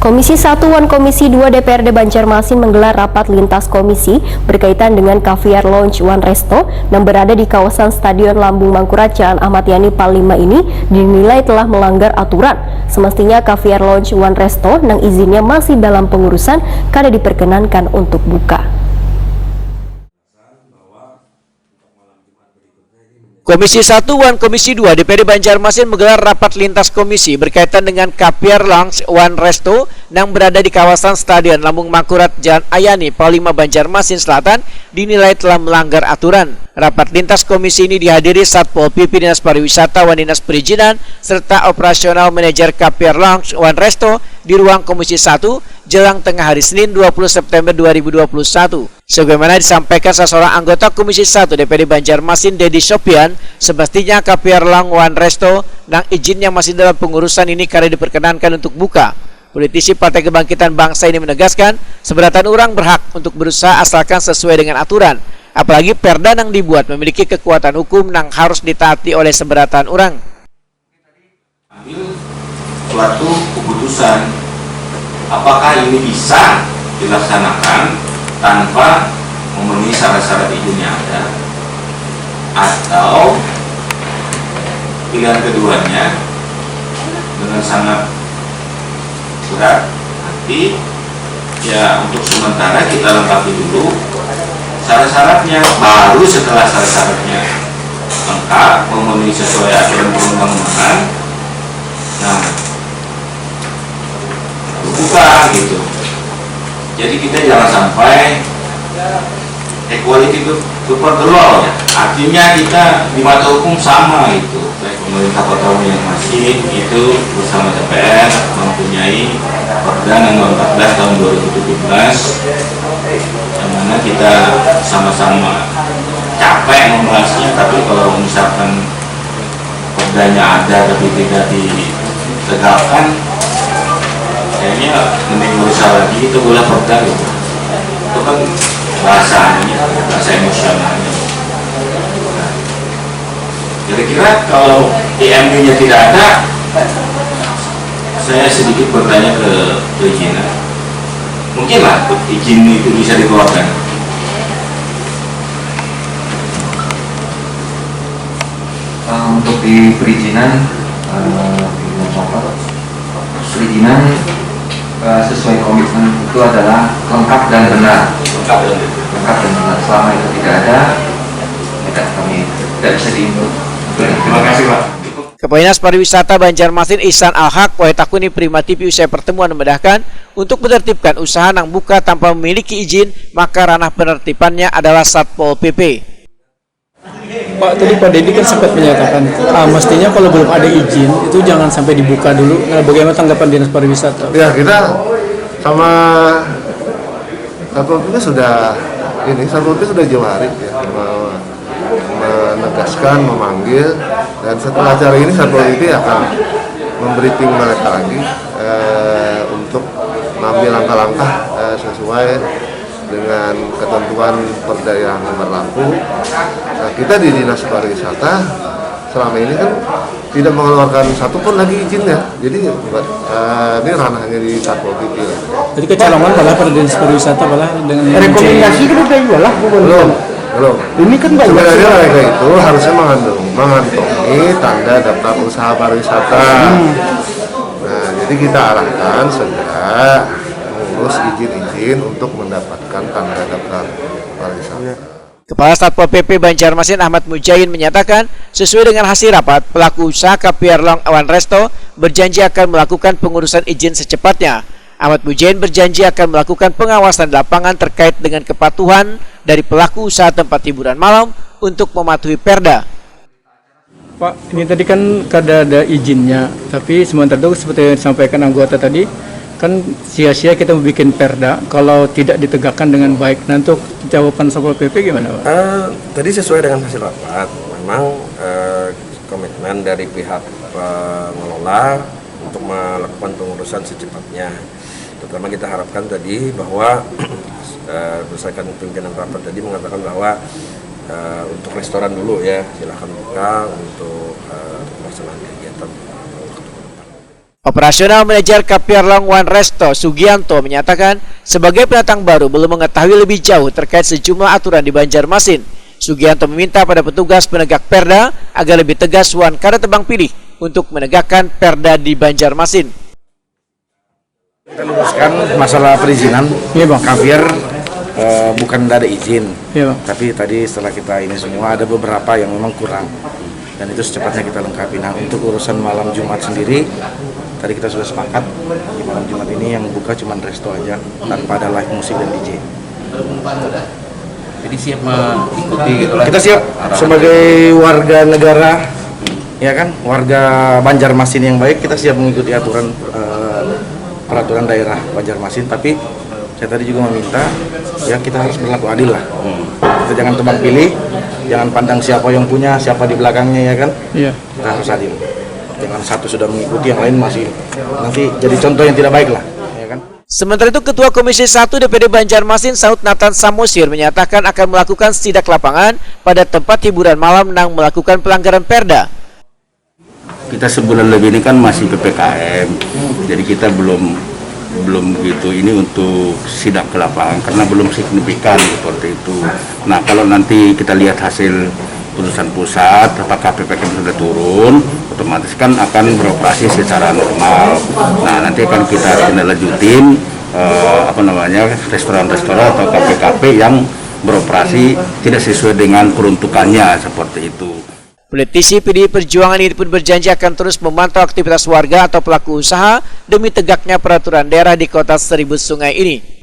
Komisi 1 dan Komisi 2 DPRD Banjarmasin menggelar rapat lintas komisi berkaitan dengan Caviar Lounge One Resto yang berada di kawasan Stadion Lambung Mangkurat Jalan Ahmad Yani Pal 5 ini dinilai telah melanggar aturan. Semestinya Caviar Lounge One Resto yang izinnya masih dalam pengurusan kada diperkenankan untuk buka. Komisi 1 dan Komisi 2 DPRD Banjarmasin menggelar rapat lintas komisi berkaitan dengan Caviar Lounge One Resto yang berada di kawasan Stadion Lambung Mangkurat Jalan Ayani Pal 5 Banjarmasin Selatan dinilai telah melanggar aturan. Rapat lintas komisi ini dihadiri Satpol PP Dinas Pariwisata dan Dinas Perizinan serta operasional manajer Caviar Lounge One Resto di ruang Komisi 1 jelang tengah hari Senin 20 September 2021. Sebagaimana disampaikan seorang anggota Komisi 1 DPRD Banjarmasin, Dedi Sopian, semestinya Caviar Lounge One Resto yang izinnya masih dalam pengurusan ini karena diperkenankan untuk buka. Politisi Partai Kebangkitan Bangsa ini menegaskan, seberatan orang berhak untuk berusaha asalkan sesuai dengan aturan. Apalagi perda yang dibuat memiliki kekuatan hukum yang harus ditaati oleh seberatan orang. Ambil suatu keputusan, apakah ini bisa dilaksanakan tanpa memenuhi syarat-syarat izin yang ada, atau pilihan keduanya dengan sangat berat hati ya untuk sementara kita lengkapi dulu syarat-syaratnya, baru setelah syarat-syaratnya lengkap memenuhi sesuai aturan perundang-undangan, nah buka gitu. Jadi kita jangan sampai equality before the law, artinya kita di mata hukum sama gitu. Baik pemerintah Kota Banjarmasin itu bersama DPR mempunyai Perda Nomor 14 tahun 2017 yang mana kita sama-sama capek membahasnya, tapi kalau misalkan perdanya ada tapi tidak ditegakkan, kayaknya mending berusaha lagi itu boleh perda gitu. Itu kan bahasanya, bahasa emosionalnya. Kira-kira kalau IMB-nya tidak ada, saya sedikit bertanya ke perizinan, mungkinlah izin itu bisa dikeluarkan. Untuk di perizinan, perizinan sesuai komitmen itu adalah lengkap dan benar. Lengkap dan benar. Selama itu tidak ada, kami tidak bisa diinput. Terima kasih, Pak. Kepala Dinas Pariwisata Banjarmasin Ihsan Al-Haq Takuni Prima TV usai pertemuan memedahkan untuk menertibkan usaha yang buka tanpa memiliki izin, maka ranah penertibannya adalah Satpol PP. Pak, tadi Pak Dedi kan sempat menyatakan mestinya kalau belum ada izin itu jangan sampai dibuka dulu. Nah, bagaimana tanggapan Dinas Pariwisata? Ya, kita sama Satpol PP sudah Satpol PP sudah jauh hari ya, menegaskan, memanggil, dan setelah acara ini Satpol PP akan membriefing mereka lagi untuk mengambil langkah-langkah sesuai dengan ketentuan perda yang berlaku. Nah, kita di Dinas Pariwisata selama ini kan tidak mengeluarkan satupun lagi izinnya, jadi ini ranahnya di Satpol PP. Jadi kecolongan malah pada Dinas Pariwisata malah dengan rekomendasi itu udah iyalah belum. Ini kan sebenarnya mereka itu harusnya mengantongi tanda daftar usaha pariwisata. Nah, jadi kita arahkan segera mengurus izin-izin untuk mendapatkan tanda daftar pariwisata. Kepala Satpol PP Banjarmasin Ahmad Mujain menyatakan, sesuai dengan hasil rapat, pelaku usaha Caviar Lounge One Resto berjanji akan melakukan pengurusan izin secepatnya. Ahmad Mujain berjanji akan melakukan pengawasan lapangan terkait dengan kepatuhan dari pelaku usaha tempat hiburan malam untuk mematuhi perda. Pak, ini tadi kan ada izinnya, tapi sementara itu seperti yang disampaikan anggota tadi, kan sia-sia kita membuat perda kalau tidak ditegakkan dengan baik. Nah, untuk jawaban Satpol PP gimana, Pak? Tadi sesuai dengan hasil rapat, memang komitmen dari pihak pengelola untuk melakukan pengurusan secepatnya. Terutama kita harapkan tadi bahwa berdasarkan pimpinan rapat tadi mengatakan bahwa untuk restoran dulu ya silahkan buka untuk pelaksanaan kegiatan. Operasional Manajer Kapierlong One Resto Sugianto menyatakan sebagai pendatang baru belum mengetahui lebih jauh terkait sejumlah aturan di Banjarmasin. Sugianto meminta pada petugas penegak perda agar lebih tegas wan kada tebang pilih untuk menegakkan perda di Banjarmasin. Kita luruskan masalah perizinan. Iya, Bang. Kaviar bukan tidak ada izin, Iya, Bang. tapi tadi setelah kita ini semua ada beberapa yang memang kurang, dan itu secepatnya kita lengkapi. Nah, untuk urusan malam Jumat sendiri, tadi kita sudah sepakat di malam Jumat ini yang buka cuma resto aja tanpa ada live musik dan DJ. Jadi siap mengikuti gitu lah. Kita siap sebagai warga negara, ya kan, warga Banjarmasin yang baik, kita siap mengikuti aturan peraturan daerah Banjarmasin. Tapi saya tadi juga meminta, ya kita harus berlaku adil lah. Kita jangan tebang pilih, jangan pandang siapa yang punya, siapa di belakangnya, ya kan. Iya. Kita harus adil. Jangan satu sudah mengikuti, yang lain masih nanti jadi contoh yang tidak baik lah, ya kan. Sementara itu, Ketua Komisi 1 DPD Banjarmasin Saud Nathan Samosir menyatakan akan melakukan sidak lapangan pada tempat hiburan malam yang melakukan pelanggaran perda. Kita sebulan lebih ini kan masih PPKM, jadi kita belum begitu ini untuk sidak ke lapangan karena belum signifikan seperti itu. Nah, kalau nanti kita lihat hasil putusan pusat, apakah PPKM sudah turun, otomatis kan akan beroperasi secara normal. Nah, nanti akan kita tindak lanjutin restoran-restoran atau kafe-kafe yang beroperasi tidak sesuai dengan peruntukannya seperti itu. Politisi PDI Perjuangan ini pun berjanji akan terus memantau aktivitas warga atau pelaku usaha demi tegaknya peraturan daerah di kota Seribu Sungai ini.